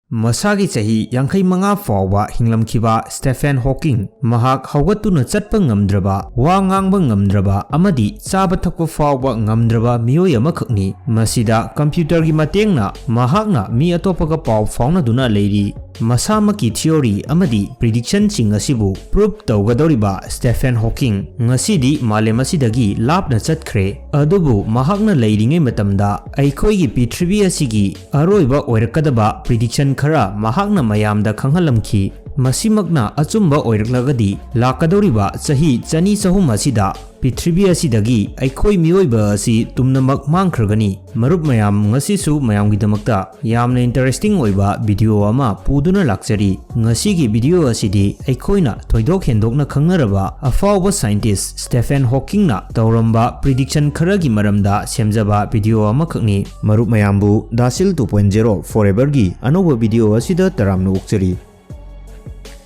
Masagi chahi yankai manga fawa hinglamkiba Stephen Hawking mahak hawgatuna chatpa ngamdraba wa ngangba ngamdraba amadi chaba thakpa fawa ngamdraba miyoi amakhakni masida computer gi matengna mahakna mi atopaga paw fauna duna leiri masamaki theory amadi prediction sing asibu proof tawgadoriba Stephen Hawking ngasidi malem asidagi lapna chatkre adubu mahakna leiringai matamda aikhoi gi prithvi asigi aroiba oirakadaba prediction khara mahakna mayamda khanghalamki masimakna achumba oiraklagadi lakadoriba chahi chani chahum asida Prithvi asidagi aikhoi mioiba asi tumnamak mangkhragani marup mayam ngasisu mayamgidamakta yamna interesting oiba video ama puduna lakchari ngasigi video asidi aikhoina thoidok hendokna khangnaraba afawba scientist Stephen Hawking na tawramba prediction kharagi maramda semjaba video ama khakni marup mayambu DAshil 2.0 4Ever gi anoba video asida taramna ukchari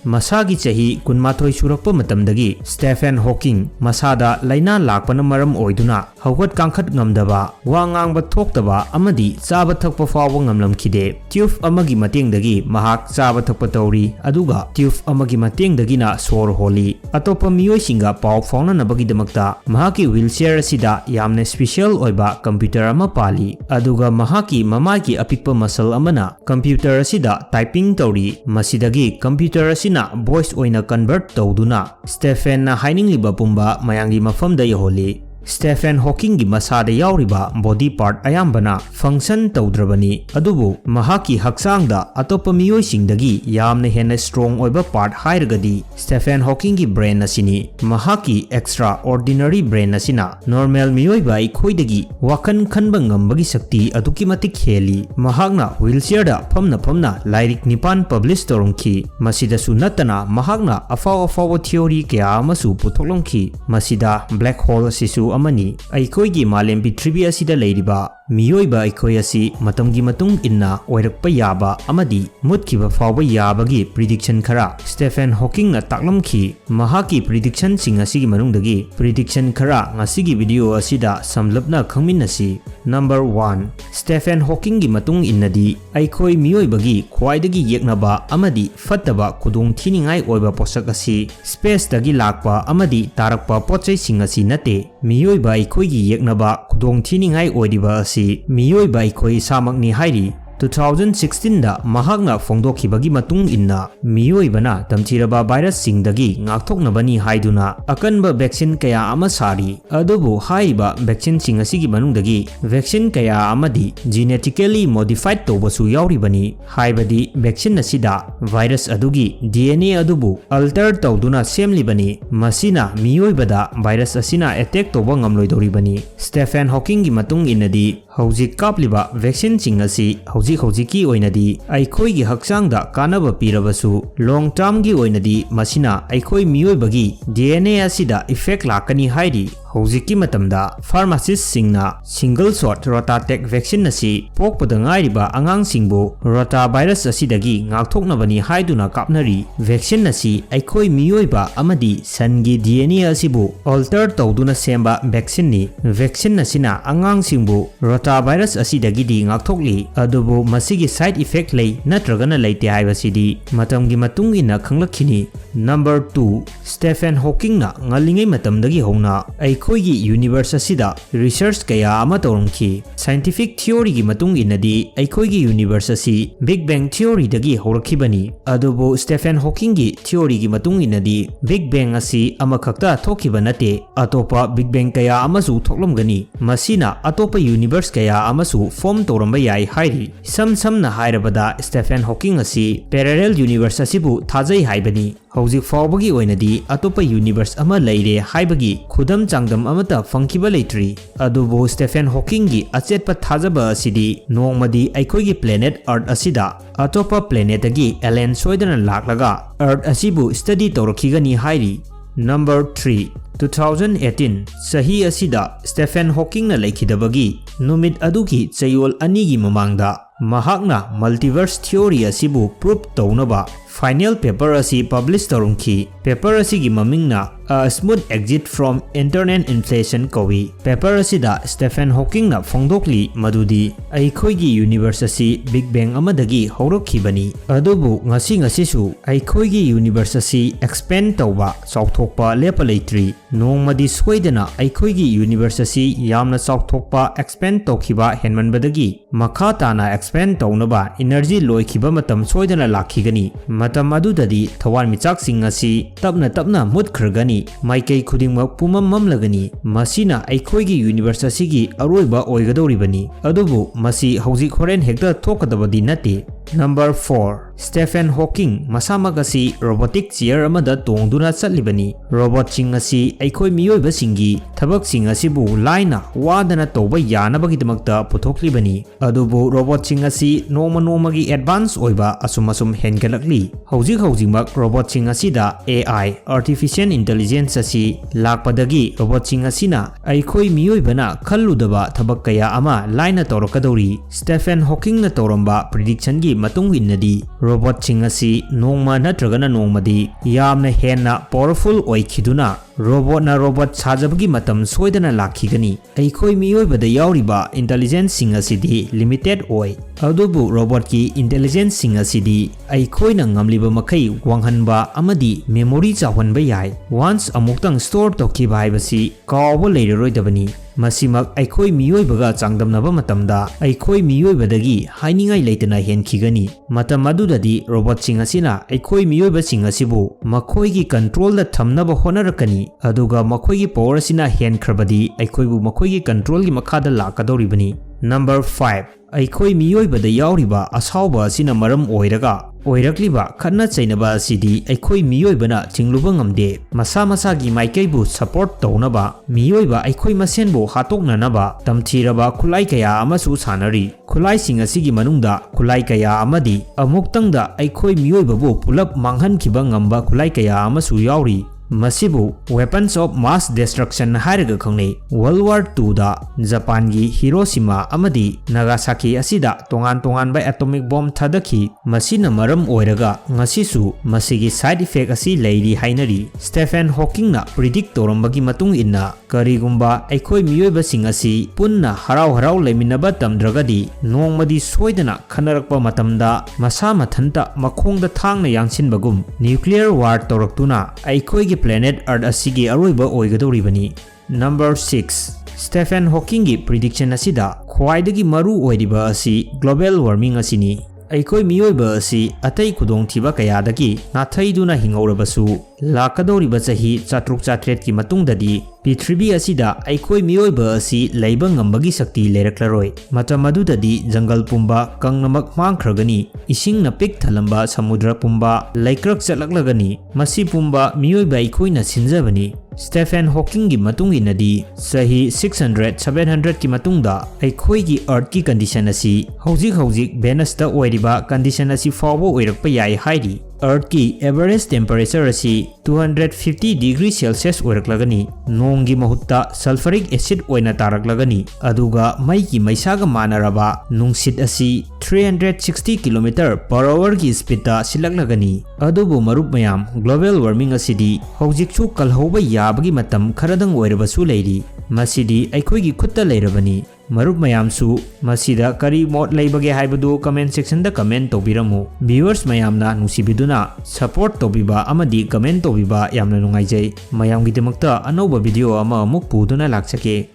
Masagi chahi kunmathoi surakpa matamdagi Stephen Hawking masada laina lakpana maram oiduna hawgat kangkhat ngamdaba wa ngangba thoktaba amadi chaba thakpa fawa ngamlamkhide tube amagi matengdagi mahak chaba thakpa tawri aduga tube amagi matengdagi na sor holi atopa miyoi singa paw fauna nabagi damakta mahaki wheelchair asida yamne special oiba computer ama pali aduga mahaki mamaki apikpa muscle amana computer asida typing tawri masidagi computer asida voice oina convert tawduna Stephen na hainingliba pumba mayangi mafamda yaholi Stephen Hawking gi masada yauriba body part ayambana function tawdrabani adubu mahaki haksangda atopa miyoi singdagi yamna hena strong oiba part hairagadi Stephen Hawking gi brain asini mahaki extraordinary brain asina normal miyoi bai khoidagi wakan khanba ngambagi sakti aduki matik heli mahakna wheelchair da famna lairik nipan publish torungki masida sunatana mahakna afaw theory kya amasu puthoklongki masida black hole sisu amani aikhoigi malem prithvi asida leiriba miyoiba aikhoi asi matamgi matung inna oirakpa yaba amadi mutkiba fawba yabagi prediction khara Stephen Hawking na taklamki mahaki prediction sing asigi manungdagi prediction khara ngasigi video asida samlapna khangminasi number 1 Stephen Hawking gi matung innadi aikhoi miyoibagi khwaidagi yeknaba amadi fattaba kudung thiningai oiba posak asi space dagi lakpa amadi tarakpa pochai sing asi nate miyoiba aikhoi gi yeknaba kudung thiningai oidiba asi miyoiba aikhoi samakni hairi 2016 da mahakna phongdokhibagi matung inna miyoibana tamchiraba virus singdagi ngakthoknabani haiduna akanba vaccine kaya ama sari adubu haiba vaccine sing asigi manungdagi vaccine kaya amadi genetically modified tobasu yauribani haibadi vaccine asida virus adugi DNA adubu alter tawduna semlibani masina miyoibada virus asina attack toba ngamloidoribani Stephen Hawking gi matung innadi hauzik kapliba vaccine sing asi hauzik oinadi aikhoi gi haksangda kanaba pirabasu long term gi oinadi masina aikhoi miyoibagi DNA asida effect lakani hairi hojiki matamda pharmacist singna single shot rotatech vaccine asi pokpada ngairiba angang singbu rota virus asidagi ngakthoknabani haiduna kapnari vaccine asi aikhoi miyoiba amadi sangi DNA asibu alter tawduna semba vaccine ni vaccine asina angang singbu rota virus asidagi di ngakthokli adubu masigi side effect lei natragana leite haibasidi matamgi matungi na khanglakhini number 2 Stephen Hawking na ngalingai matamdagi hongna aikhoigi universe asida research kaya ama tawrungki scientific theory gi matung inadi aikhoigi universe asi big bang theory dagi horakhibani adubu Stephen Hawking gi theory gi matung inadi big bang asi amakhakta thokhiba nate atopa big bang kaya amasu thoklomgani masina atopa universe kaya amasu form tawramba yai hairi samna hairabada Stephen Hawking asi parallel universe asibu thajai haibani hauzik fawbagi oinadi atopa universe ama leire haibagi khudam changdam amata fangkiba leitri adubo Stephen Hawking gi achetpa thajaba asidi nongmadi aikhoigi planet earth asida atopa planet agi alien soidana laklaga earth asibu study tawrakhigani hairi number 3 2018 sahi asida Stephen Hawking na laikhidabagi numit aduki chayol anigi mamangda mahakna multiverse theory asibu proof tawnaba final paper asi publish tarumki. Paper asigi mamingna A Smooth Exit from Internet Inflation kawi. Paper asida Stephen Hawking na phongdokli madudi aikhoigi universe asi Big Bang amadagi horokhibani. Adubu ngasi su aikhoigi universe asi expand tawba chawthokpa lepa leitri. Nongmadi soidana aikhoigi universe asi yamna chawthokpa expand tawkhiba henmanbadagi makha tana expand tawnaba energy loikhiba matam soidana lakhigani. Matam adudadi thawar michak sing asi tapna mutkhirgani. Maikei khudingmak pumam mamlagani. Masina aikhoigi universe asigi aroiba oigadoribani. Adubu masi hojik horen hekta thokadabadi nate. Number 4. Stephen Hawking masamak asi robotic chair amada tongduna chatlibani. Robot sing asi aikhoi miyoiba singi thabak sing asibu laina wadana toba yanabagidmakta puthoklibani. Adubu robot sing asi noma-nomagi advance oiba asum hengalakli. Hojik robot sing asida AI artificial intelligence asi lakpadagi robot sing asina aikhoi miyoibana khalludaba thabak kaya ama laina torokadori. Stephen Hawking na toramba prediction gi matung innadi robot sing asi nongma natragana nongmadi yamna henna powerful oikhiduna robot na robot sajabagi matam soidana lakhigani. Aikhoi miyoibada yauriba intelligence sing asidi limited oi. Adubu robot ki intelligence sing asidi aikhoi na ngamliba makai wanghanba amadi memory chahwanba yai. Once amuktang store tokhiba haibasi kawba leiroidabani. Masimak aikhoi miyoibaga changdamnaba matamda aikhoi miyoibadagi hainingai leitana henkhigani. Matam adudadi robot sing asina aikhoi miyoiba sing asibu makhoigi control da thamnaba honarakani. Aduga makhoigi power asina henkrabadi aikhoibu makhoigi control gi makhada lakadoribani. Number 5. Aikhoi miyoibada yauriba asawba asina maram oirakliba khanna chainaba asidi aikhoi miyoibana chingluba ngamde. Masa gi maikaibu support tawnaba miyoiba aikhoi masenbu hatoknanaba tamthiraba khulai kaya amasu sanari. Khulai sing asigi manungda khulai kaya amadi amuktangda aikhoi miyoibabu pulap manghankhiba ngamba khulai kaya amasu yauri. Masibu weapons of mass destruction hairaga khangnei. World War II da Japan gi Hiroshima amadi Nagasaki asida tongan by atomic bomb thadaki. Masina maram oiraga ngasisu masigi side effect asi leiri hainari. Stephen Hawking na predict torambagi matung inna karigumba aikhoi miyoiba sing asi punna harau leiminaba tamdragadi nongmadi soidana khanarakpa matamda masa mathanta makhongda thangna yangsinbagum nuclear war toraktuna aikhoi planet Earth asigi aroiba oigadoribani. Number 6. Stephen Hawking gi prediction asida khwaidagi maru oiriba asi global warming asini. Aikhoi miyoiba asi atai kudong thiba kayadagi nathaiduna hingaurabasu lakadoriba chahi chatruk chatret ki matungdadi Prithribi asida aikhoi miyoiba asi leiba ngambagi sakti leraklaroi. Matam adudadi jungle pumba kangnamak mangkhragani. Ising na pik thalamba samudra pumba laikrak chalaklagani. Masi pumba miyoiba aikhoina sinjabani. Stephen Hawking gi matung inadi sahi 600-700 ki matungda aikhoi gi earth ki condition asi hojik Venus da oiriba condition asi fawbo oirakpa yai hairi. Earth ki average temperature asi 250 degrees Celsius oiraklagani. Nonggi mahutta sulfuric acid oina taraklagani. Aduga mai ki maisaga manaraba nungsit asi 360 km/h ki speed da silaklagani. Adubu marup mayam global warming asidi hojikchu kalhoba yabagi matam kharadang oirabasu leiri. Masidi aikhoi gi khutta leirabani. Marup mayamsu masida kari mot leibage haibadu comment section da comment tobiramu. Viewers mayamna nusibiduna support tobiba amadi comment tobiba yamna nungaijai. Mayamgidamakta anauba video ama amuk puduna lakchake.